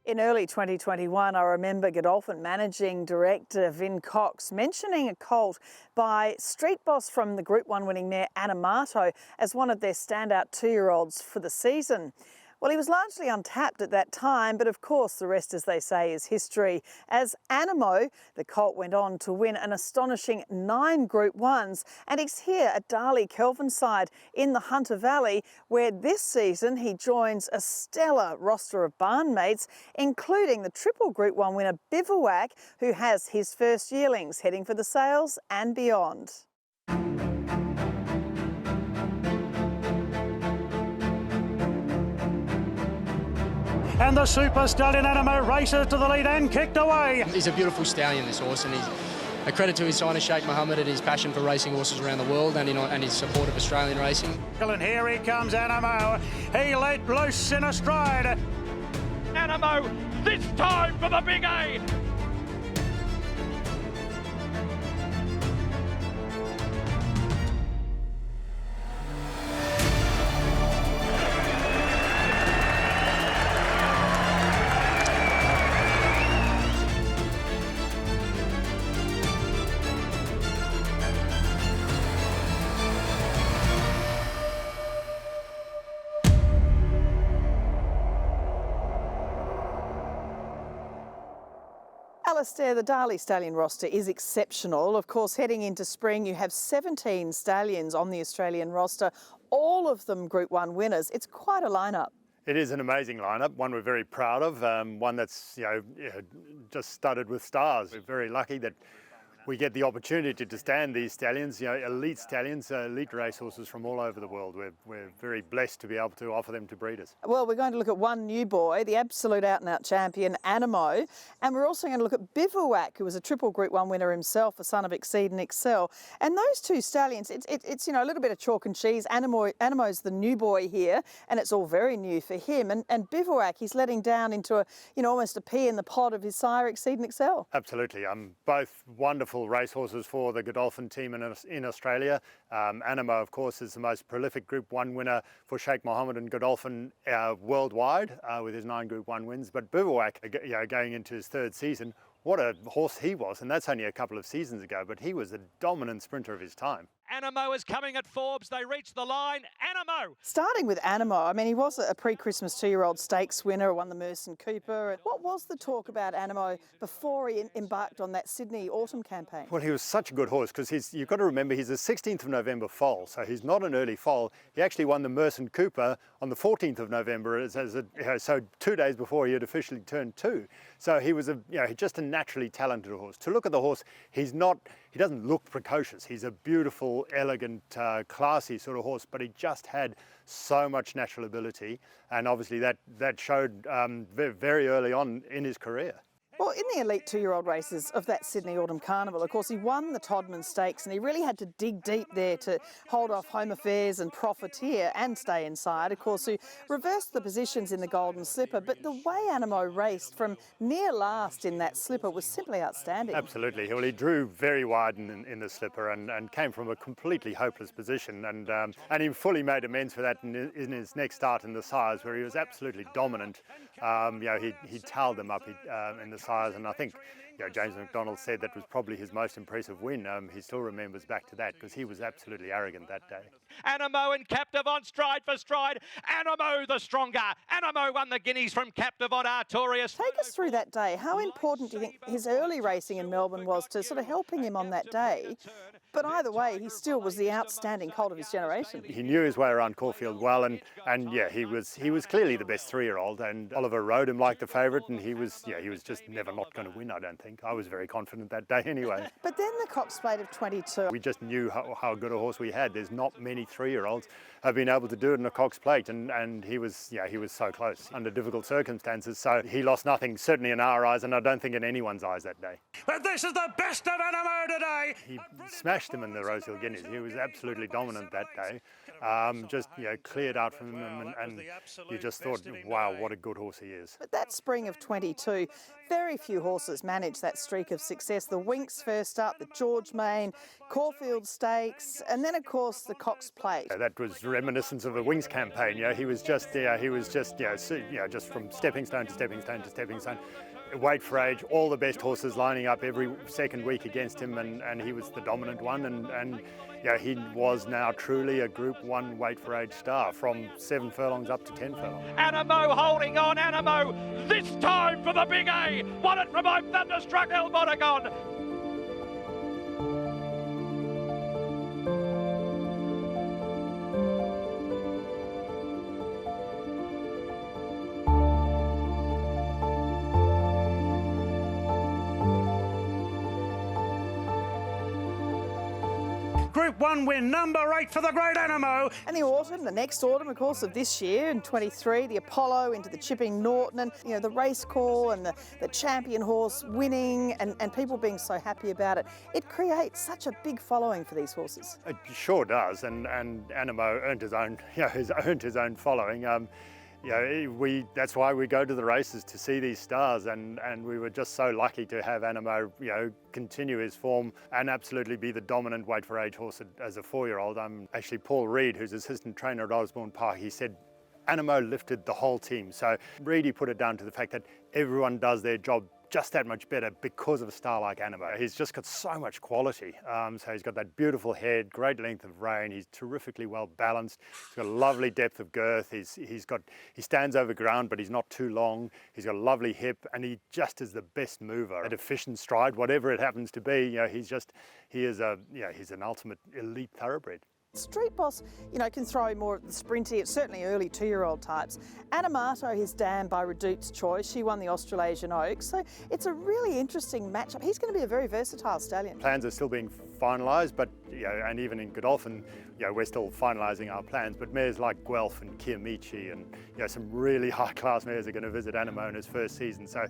In early 2021, I remember Godolphin managing director Vin Cox mentioning a colt by street boss from the Group 1 winning mare Anamoe as one of their standout 2-year-olds for the season. Well, he was largely untapped at that time, but of course the rest, as they say, is history. As Anamoe, the colt went on to win an astonishing 9 Group 1s, and he's here at Darley Kelvin side in the Hunter Valley, where this season he joins a stellar roster of barnmates, including the triple Group 1 winner Bivouac, who has his first yearlings heading for the sales and beyond. And the super stallion Anamoe races to the lead and kicked away. He's a beautiful stallion, this horse, and he's a credit to his signer Sheikh Mohammed and his passion for racing horses around the world and his support of Australian racing. And here he comes, Anamoe. He let loose in a stride. Anamoe, this time for the big A. Alistair, the Darley Stallion roster is exceptional. Of course, heading into spring, you have 17 stallions on the Australian roster, all of them Group 1 winners. It's quite a lineup. It is an amazing lineup, one we're very proud of, one that's just studded with stars. We're very lucky that we get the opportunity to stand these stallions, elite stallions, elite racehorses from all over the world. We're very blessed to be able to offer them to breeders. Well, we're going to look at one new boy, the absolute out-and-out champion, Anamoe, and we're also going to look at Bivouac, who was a triple Group 1 winner himself, a son of Exceed and Excel. And those two stallions, it's a little bit of chalk and cheese. Anamoe's the new boy here, and it's all very new for him. And Bivouac, he's letting down into almost a pea in the pod of his sire, Exceed and Excel. Absolutely. Both wonderful racehorses for the Godolphin team in Australia. Anamoe, of course, is the most prolific Group 1 winner for Sheikh Mohammed and Godolphin worldwide with his 9 Group 1 wins. But Bivouac, going into his 3rd season, what a horse he was, and that's only a couple of seasons ago, but he was a dominant sprinter of his time. Anamoe is coming at Forbes. They reach the line. Anamoe! Starting with Anamoe, I mean, he was a pre-Christmas 2-year-old stakes winner, won the Merson Cooper. What was the talk about Anamoe before he embarked on that Sydney autumn campaign? Well, he was such a good horse because you've got to remember he's a 16th of November foal, so he's not an early foal. He actually won the Merson Cooper on the 14th of November, so 2 days before he had officially turned 2. So he was just a naturally talented horse. To look at the horse, he doesn't look precocious. He's a beautiful, elegant, classy sort of horse, but he just had so much natural ability, and obviously that showed very early on in his career. Well, in the elite 2-year-old races of that Sydney Autumn Carnival, of course, he won the Todman Stakes and he really had to dig deep there to hold off Home Affairs and Profiteer and stay inside, of course, who reversed the positions in the Golden Slipper. But the way Anamoe raced from near last in that slipper was simply outstanding. Absolutely. Well, he drew very wide in the slipper and came from a completely hopeless position, and he fully made amends for that in his next start in the Sires, where he was absolutely dominant. He towed them up in the Sires, and I think James McDonald said that was probably his most impressive win. He still remembers back to that because he was absolutely arrogant that day. Anamoe and Captive on stride for stride. Anamoe the stronger. Anamoe won the Guineas from Captive on Artorias. Take us through that day. How important do you think his early racing in Melbourne was to sort of helping him on that day? But either way, he still was the outstanding colt of his generation. He knew his way around Caulfield well, and he was clearly the best 3-year-old, and Oliver rode him like the favourite, and he was just never not going to win, I don't think. I was very confident that day anyway. But then the Cox Plate of 22. We just knew how good a horse we had. There's not many 3-year-olds have been able to do it in a Cox Plate, and he was so close under difficult circumstances. So he lost nothing, certainly in our eyes, and I don't think in anyone's eyes that day. But this is the best of Anamoe today. He smashed him in the Rosehill Guineas. He was absolutely dominant that day. Cleared out from him, and you just thought, wow, what a good horse he is. But that spring of 22, very few horses managed continues that streak of success. The Winks first up, the George Main, Caulfield Stakes, and then of course the Cox Plate. That was reminiscent of the Wings campaign. He was just just from stepping stone to stepping stone to stepping stone. Weight for age, all the best horses lining up every second week against him, and he was the dominant one, and he was now truly a Group 1 weight for age star from 7 furlongs up to 10 furlongs. Anamoe holding on, Anamoe this time for the big A. Won it from Oak Thunderstruck El Monagon. Group 1 win, number 8 for the great Anamoe. And the autumn, the next autumn, of course, of this year in 23, the Apollo into the Chipping Norton, and the race call and the champion horse winning and people being so happy about it. It creates such a big following for these horses. It sure does, and Anamoe earned his own, has earned his own following. That's why we go to the races, to see these stars, and we were just so lucky to have Anamoe, continue his form and absolutely be the dominant weight for age horse as a 4-year-old. Actually, Paul Reid, who's assistant trainer at Osborne Park, he said Anamoe lifted the whole team. So Reid, put it down to the fact that everyone does their job just that much better because of a star like Anamoe. He's just got so much quality. So he's got that beautiful head, great length of rein. He's terrifically well balanced. He's got a lovely depth of girth. He stands over ground, but he's not too long. He's got a lovely hip, and he just is the best mover. At efficient stride, whatever it happens to be, he's an ultimate elite thoroughbred. Street Boss, can throw more at the sprinty. It's certainly early 2-year-old types. Anamoe, his dam by Redute's choice. She won the Australasian Oaks. So it's a really interesting matchup. He's going to be a very versatile stallion. Plans are still being finalised, but and even in Godolphin, we're still finalising our plans. But mares like Guelph and Kiamichi and some really high-class mares are going to visit Anamoe in his first season. So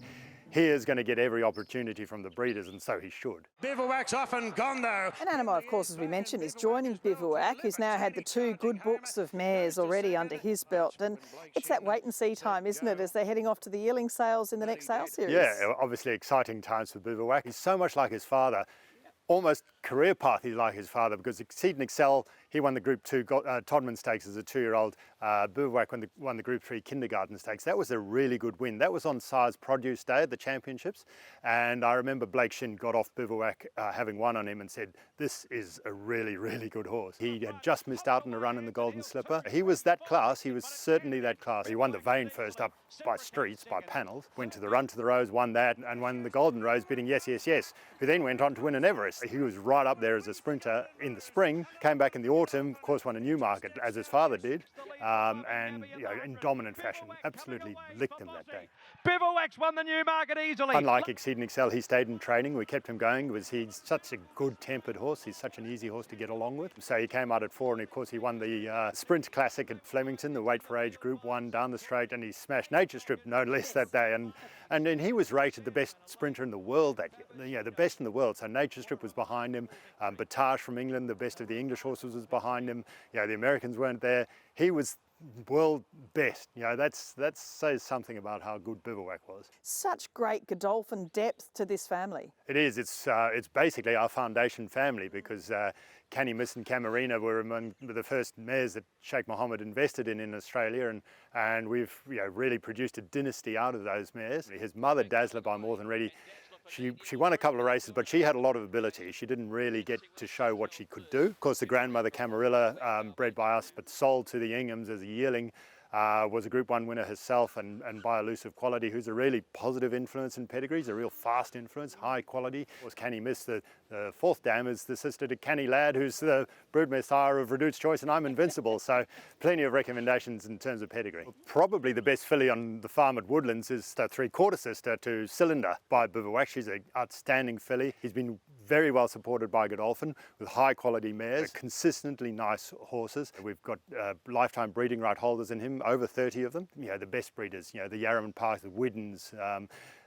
he is going to get every opportunity from the breeders, and so he should. Bivouac's off and gone though. And Anamoe, of course, as we mentioned, is joining Bivouac, who's now had the 2 good books of mares already under his belt. And it's that wait and see time, isn't it, as they're heading off to the yearling sales in the next sale series? Yeah, obviously exciting times for Bivouac. He's so much like his father. Almost career path he's like his father, because Exceed and Excel, he won the Group 2 Todman Stakes as a 2-year-old. Bivouac won the Group 3 Kindergarten Stakes. That was a really good win. That was on Sire's Produce Day at the championships. And I remember Blake Shin got off Bivouac having won on him and said, this is a really, really good horse. He had just missed out on a run in the Golden Slipper. He was that class. He was certainly that class. He won the Vane first up by streets, by panels, went to the Run to the Rose, won that, and won the Golden Rose, beating Yes, Yes, Yes, who then went on to win an Everest. He was right up there as a sprinter in the spring, came back in the autumn, of course won a Newmarket, as his father did, and in dominant fashion, absolutely licked him that day. Bivouac's won the Newmarket easily. Unlike Exceed and Excel, he stayed in training. We kept him going because he's such a good-tempered horse. He's such an easy horse to get along with. So he came out at 4, and of course he won the Sprint Classic at Flemington, the weight for age Group 1 down the straight, and he smashed Nature Strip no less that day. And then he was rated the best sprinter in the world that year, the best in the world. So Nature Strip was behind him. Batage from England, the best of the English horses, was behind him. The Americans weren't there. He was world best. That says something about how good Bivouac was. Such great Godolphin depth to this family. It is. It's basically our foundation family, because Canny Miss and Camarina were among the first mares that Sheikh Mohammed invested in Australia, and we've really produced a dynasty out of those mares. His mother, Dazzler by More Than Ready, she won a couple of races, but she had a lot of ability. She didn't really get to show what she could do. Of course, the grandmother, Camarilla, bred by us but sold to the Inghams as a yearling, was a Group 1 winner herself, and by Elusive Quality, who's a really positive influence in Pedigree. He's a real fast influence, high quality. Of course, Canny Miss, the 4th dam, is the sister to Canny Lad, who's the broodmare sire of Redute's Choice, and I'm Invincible. So plenty of recommendations in terms of pedigree. Probably the best filly on the farm at Woodlands is the 3/4 sister to Cylinder by Bivouac. She's an outstanding filly. He's been very well supported by Godolphin with high quality mares, consistently nice horses. We've got lifetime breeding right holders in him, over 30 of them. The best breeders, the Yarraman Park, the Widdens,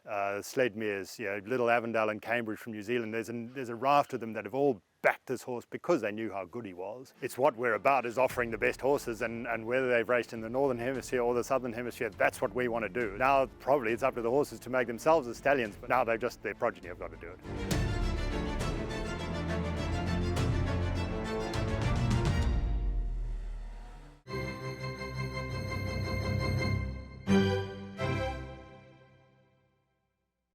Sledmeres, Little Avondale and Cambridge from New Zealand. There's a raft of them that have all backed this horse because they knew how good he was. It's what we're about, is offering the best horses, and whether they've raced in the Northern Hemisphere or the Southern Hemisphere, that's what we want to do. Now, probably it's up to the horses to make themselves the stallions, but now their progeny have got to do it.